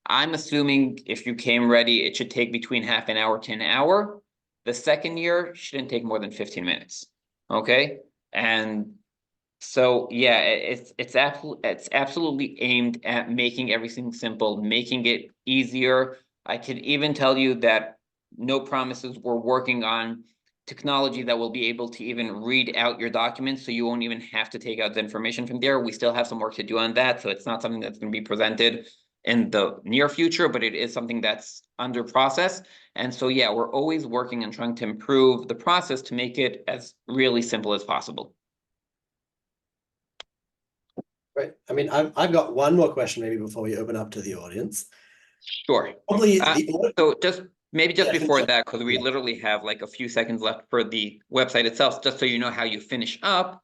I'm assuming if you came ready, it should take between half an hour to an hour. The second year shouldn't take more than 15 minutes. Okay. And so, yeah, it's absolutely aimed at making everything simple, making it easier. I could even tell you that no promises, we're working on technology that will be able to even read out your documents, so you won't even have to take out the information from there. We still have some work to do on that, so it's not something that's going to be presented in the near future, but it is something that's under process. And so, yeah, we're always working on trying to improve the process to make it as really simple as possible. Right. I mean, I've got one more question maybe before we open up to the audience. Sure. Probably So just before that, because we Yeah. literally have like a few seconds left for the website itself, just so you know how you finish up.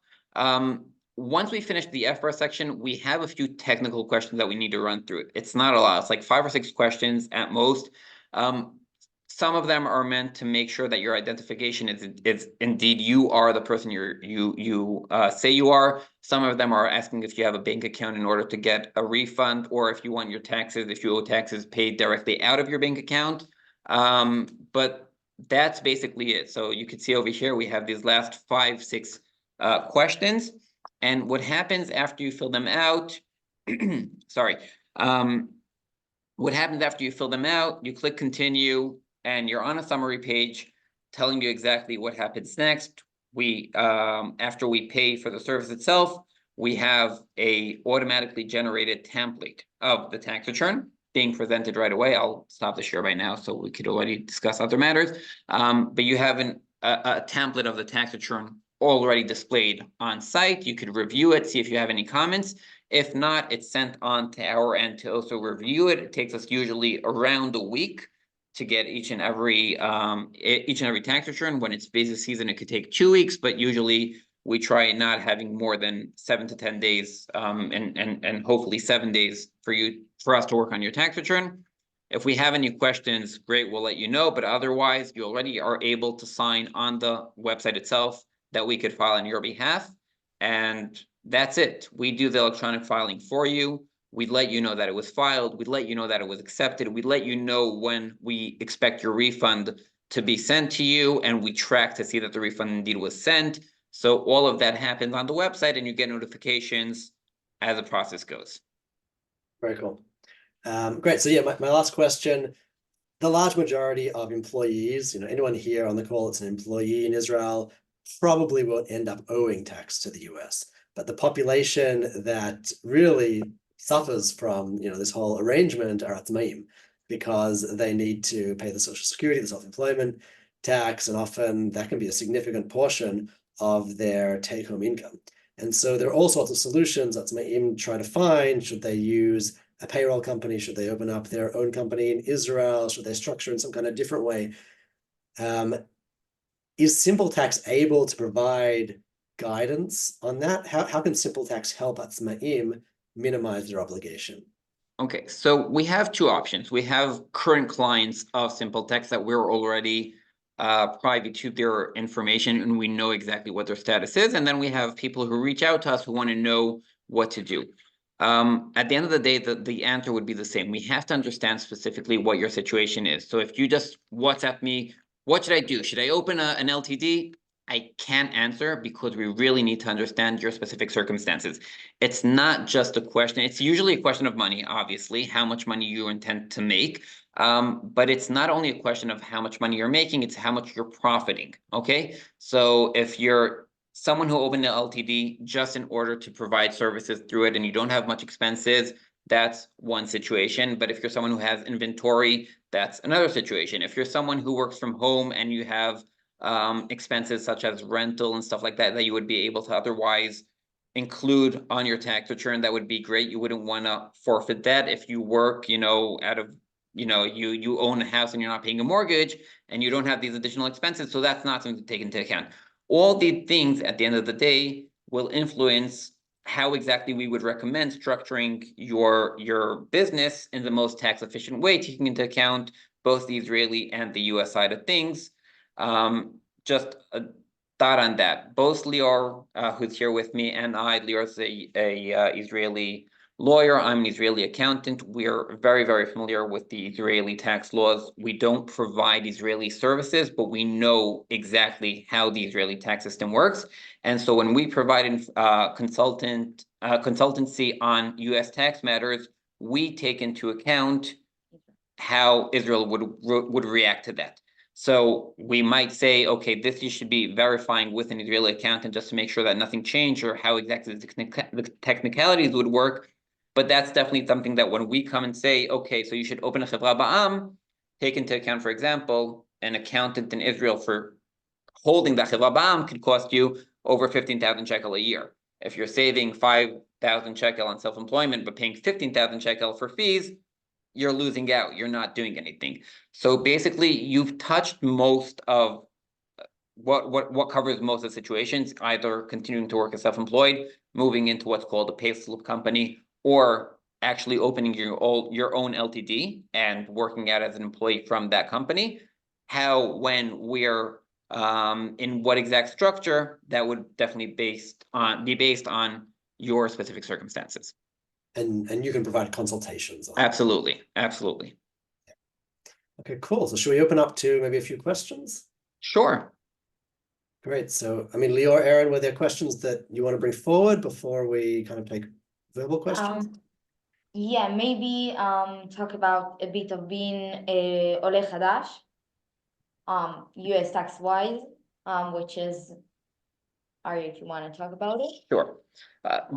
Once we finish the FBAR section, we have a few technical questions that we need to run through. It's not a lot. It's like 5 or 6 questions at most. Some of them are meant to make sure that your identification is indeed you are the person you say you are. Some of them are asking if you have a bank account in order to get a refund, or if you want your taxes, if you owe taxes, paid directly out of your bank account. But that's basically it. So you can see over here, we have these last 5, 6 questions. And what happens after you fill them out, sorry, what happens after you fill them out, you click continue, and you're on a summary page telling you exactly what happens next. We, after we pay for the service itself, we have a automatically generated template of the tax return being presented right away. I'll stop the share right now so we could already discuss other matters. But you have a template of the tax return already displayed on site. You could review it, see if you have any comments. If not, it's sent on to our end to also review it. It takes us usually around a week to get each and every tax return. When it's busy season, it could take 2 weeks, but usually we try not having more than 7 to 10 days, and hopefully 7 days for us to work on your tax return. If we have any questions, great, we'll let you know. But otherwise, you already are able to sign on the website itself that we could file on your behalf. And that's it. We do the electronic filing for you. We'd let you know that it was filed. We'd let you know that it was accepted. We'd let you know when we expect your refund to be sent to you, and we track to see that the refund indeed was sent. So all of that happens on the website, and you get notifications as the process goes. Very cool. Great. So yeah, my last question. The large majority of employees, anyone here on the call that's an employee in Israel, probably will end up owing tax to the US. But the population that really suffers from this whole arrangement are Atzmaim, because they need to pay the Social Security, the self-employment tax, and often that can be a significant portion of their take-home income. And so there are all sorts of solutions Atzmaim try to find. Should they use a payroll company? Should they open up their own company in Israel? Should they structure in some kind of different way? Is SimpleTax able to provide guidance on that? How can SimpleTax help Atzmaim minimize their obligation? Okay, so we have two options. We have current clients of SimpleTax that we're already privy to their information and we know exactly what their status is. And then we have people who reach out to us who want to know what to do. At the end of the day, the answer would be the same. We have to understand specifically what your situation is. So if you just WhatsApp me, what should I do? Should I open an LTD? I can't answer because we really need to understand your specific circumstances. It's not just a question. It's usually a question of money, obviously, how much money you intend to make. But it's not only a question of how much money you're making, it's how much you're profiting. Okay. So if you're someone who opened an LTD just in order to provide services through it and you don't have much expenses, that's one situation. But if you're someone who has inventory, that's another situation. If you're someone who works from home and you have expenses such as rental and stuff like that, that you would be able to otherwise include on your tax return, that would be great. You wouldn't want to forfeit that if you work, out of, you own a house and you're not paying a mortgage and you don't have these additional expenses. So that's not something to take into account. All these things at the end of the day will influence how exactly we would recommend structuring your business in the most tax efficient way, taking into account both the Israeli and the US side of things. Just a thought on that. Both Lior, who's here with me, and I, Lior's a Israeli lawyer. I'm an Israeli accountant. We're very, very familiar with the Israeli tax laws. We don't provide Israeli services, but we know exactly how the Israeli tax system works. And so when we provide consultancy on US tax matters, we take into account how Israel would react to that. So we might say, okay, this you should be verifying with an Israeli accountant just to make sure that nothing changed or how exactly the technicalities would work. But that's definitely something that when we come and say, okay, so you should open a chevra ba'am, take into account, for example, an accountant in Israel for holding the chevra ba'am could cost you over 15,000 shekel a year. If you're saving 5,000 shekel on self-employment, but paying 15,000 shekel for fees, you're losing out. You're not doing anything. So basically, you've touched most of what covers most of the situations, either continuing to work as self-employed, moving into what's called a payslip company, or actually opening your own LTD and working out as an employee from that company. How, when, where, in what exact structure, that would definitely be based on your specific circumstances. And you can provide consultations on Absolutely. Absolutely. Okay, cool. So should we open up to maybe a few questions? Sure. Great. So, I mean, Lior, Aaron, were there questions that you want to bring forward before we kind of take verbal questions? Yeah, maybe talk about a bit of being a Ole Hadash, US tax wise, which is, Ari, if you want to talk about it. Sure.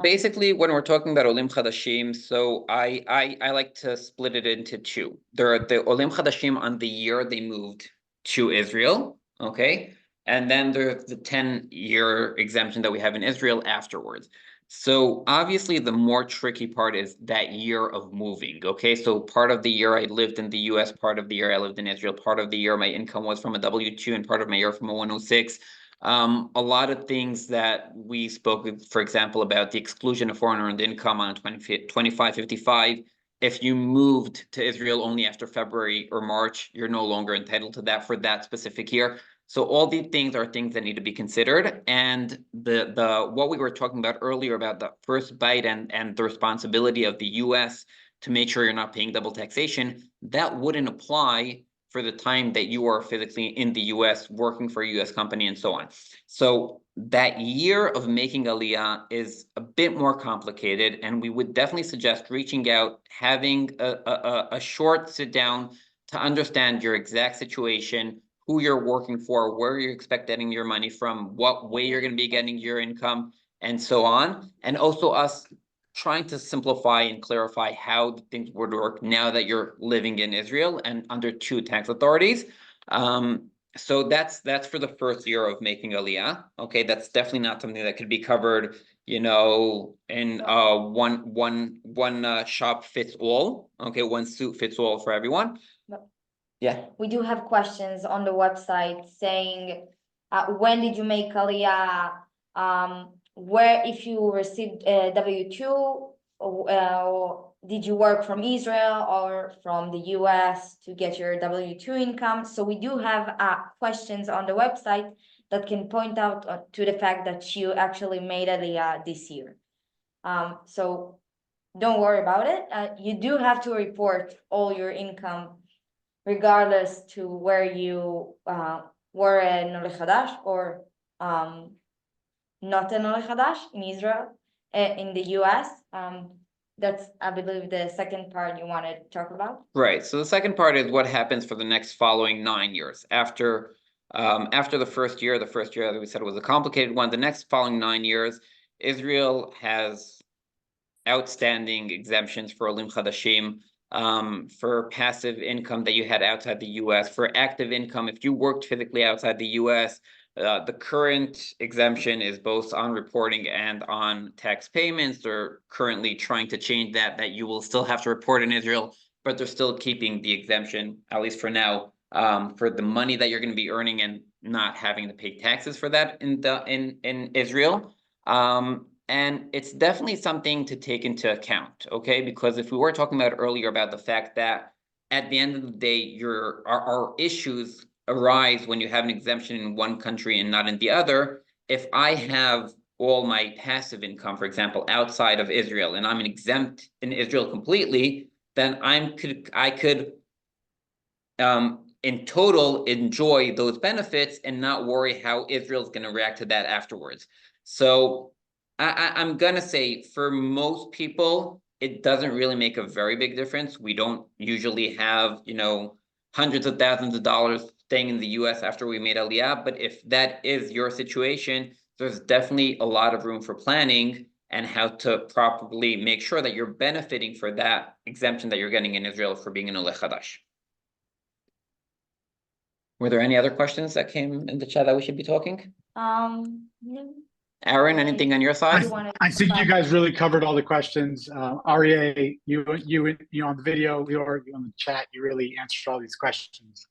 Basically, when we're talking about Olim Chadashim, so I like to split it into two. There are the Olim Chadashim on the year they moved to Israel, okay? And then there's the 10-year exemption that we have in Israel afterwards. So obviously, the more tricky part is that year of moving, okay? So part of the year I lived in the US, part of the year I lived in Israel, part of the year my income was from a W-2, and part of my year from a 106. A lot of things that we spoke, for example, about the exclusion of foreign earned income on 2555. If you moved to Israel only after February or March, you're no longer entitled to that for that specific year. So all these things are things that need to be considered. And the what we were talking about earlier about the first bite and the responsibility of the US to make sure you're not paying double taxation, that wouldn't apply for the time that you are physically in the US working for a US company and so on. So that year of making Aliyah is a bit more complicated, and we would definitely suggest reaching out, having a short sit down to understand your exact situation, who you're working for, where you expect getting your money from, what way you're going to be getting your income, and so on. And also us trying to simplify and clarify how things would work now that you're living in Israel and under two tax authorities. So that's for the first year of making Aliyah. Okay, that's definitely not something that could be covered, in one shop fits all. Okay, one suit fits all for everyone. Yeah. We do have questions on the website saying, when did you make Aliyah? Where, if you received a W-2, did you work from Israel or from the US to get your W-2 income? So we do have questions on the website that can point out to the fact that you actually made Aliyah this year. So don't worry about it. You do have to report all your income regardless to where you were an Ole Hadash or not an Ole Hadash in Israel, in the US. That's, I believe, the second part you want to talk about. Right. So the second part is what happens for the next following 9 years. After the first year, as we said, was a complicated one. The next following 9 years, Israel has outstanding exemptions for Olim Chadashim, for passive income that you had outside the US, for active income. If you worked physically outside the US, the current exemption is both on reporting and on tax payments. They're currently trying to change that you will still have to report in Israel, but they're still keeping the exemption, at least for now, for the money that you're going to be earning and not having to pay taxes for that in Israel. And it's definitely something to take into account, okay? Because if we were talking about earlier about the fact that at the end of the day, our issues arise when you have an exemption in one country and not in the other. If I have all my passive income, for example, outside of Israel, and I'm exempt in Israel completely, then I could in total enjoy those benefits and not worry how Israel's going to react to that afterwards. So I'm gonna say for most people, it doesn't really make a very big difference. We don't usually have, hundreds of thousands of dollars staying in the US after we made Aliyah. But if that is your situation, there's definitely a lot of room for planning and how to properly make sure that you're benefiting for that exemption that you're getting in Israel for being an Ole Hadash. Were there any other questions that came in the chat that we should be talking? No. Aaron, anything on your side? I think you guys really covered all the questions. Aryeh, you on the video, you on the chat, you really answered all these questions.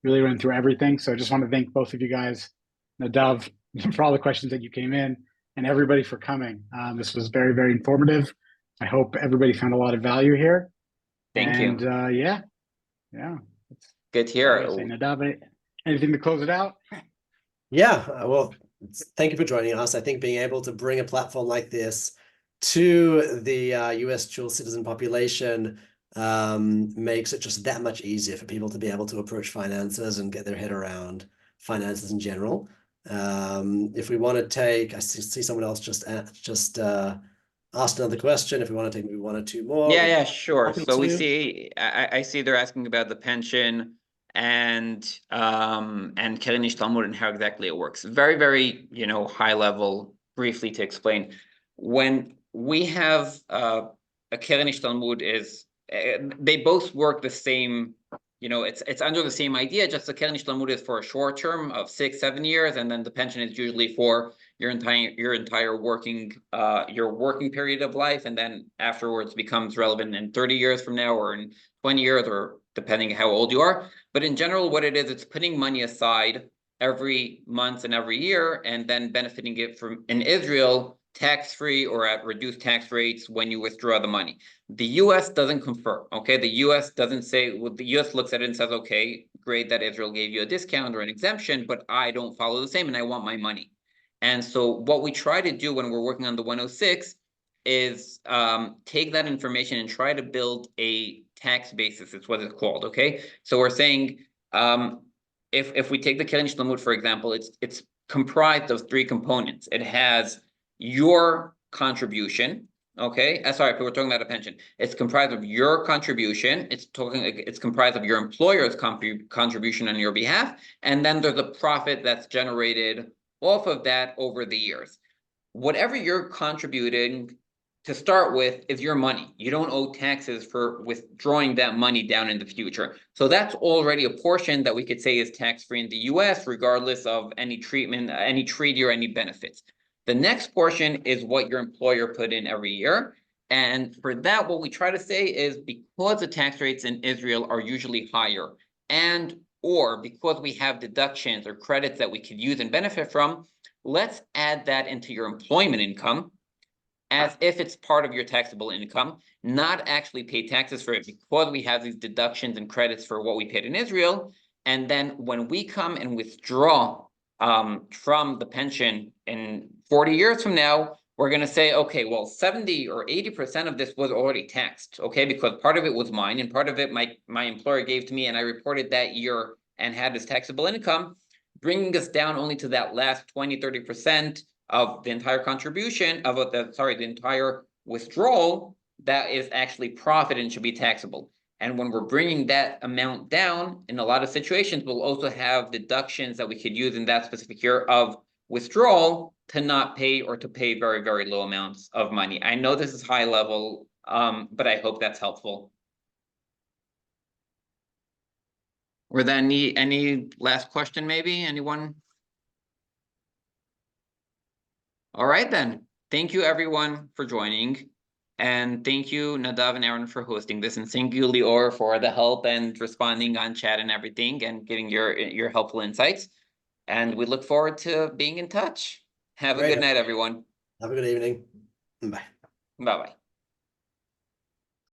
Really went through everything. So I just want to thank both of you guys, Nadav, for all the questions that you came in, and everybody for coming. This was very, very informative. I hope everybody found a lot of value here. Thank you. And yeah. Good to hear. Nadav, anything to close it out? Yeah, well, thank you for joining us. I think being able to bring a platform like this to the US dual citizen population makes it just that much easier for people to be able to approach finances and get their head around finances in general. If we want to take, I see someone else just asked another question. If we want to take maybe one or two more. Yeah, sure. So we see, I see they're asking about the pension and Keren Ishtalmut and how exactly it works. Very, very, high level, briefly to explain. When we have a Keren Ishtalmut is, they both work the same, it's under the same idea, just the Keren Ishtalmut is for a short term of 6-7 years, and then the pension is usually for your entire working period of life, and then afterwards becomes relevant in 30 years from now or in 20 years, or depending how old you are. But in general, what it is, it's putting money aside every month and every year, and then benefiting it from in Israel tax-free or at reduced tax rates when you withdraw the money. The US doesn't confer, okay? The US doesn't say, well, the US looks at it and says, okay, great that Israel gave you a discount or an exemption, but I don't follow the same and I want my money. And so what we try to do when we're working on the 106 is take that information and try to build a tax basis. It's what it's called, okay? So we're saying, if we take the Keren Ishtalmut, for example, it's comprised of 3 components. It has your contribution, okay? Sorry, we're talking about a pension. It's comprised of your contribution. It's comprised of your employer's contribution on your behalf, and then there's a profit that's generated off of that over the years. Whatever you're contributing to start with is your money. You don't owe taxes for withdrawing that money down in the future. So that's already a portion that we could say is tax-free in the US, regardless of any treatment, any treaty or any benefits. The next portion is what your employer put in every year. And for that, what we try to say is because the tax rates in Israel are usually higher, or because we have deductions or credits that we could use and benefit from, let's add that into your employment income. as if it's part of your taxable income, not actually pay taxes for it because we have these deductions and credits for what we paid in Israel. And then when we come and withdraw from the pension in 40 years from now, we're going to say, okay, well, 70 or 80% of this was already taxed, okay, because part of it was mine and part of it my employer gave to me and I reported that year and had this taxable income, bringing us down only to that last 20-30% of the entire contribution of the entire withdrawal that is actually profit and should be taxable. And when we're bringing that amount down, in a lot of situations, we'll also have deductions that we could use in that specific year of withdrawal to not pay or to pay very, very low amounts of money. I know this is high level, but I hope that's helpful. Were there any last question, maybe? Anyone? All right, then. Thank you, everyone, for joining. And thank you, Nadav and Aaron, for hosting this. And thank you, Lior, for the help and responding on chat and everything and giving your helpful insights. And we look forward to being in touch. Have a good night, everyone. Have a good evening. Bye. Bye-bye.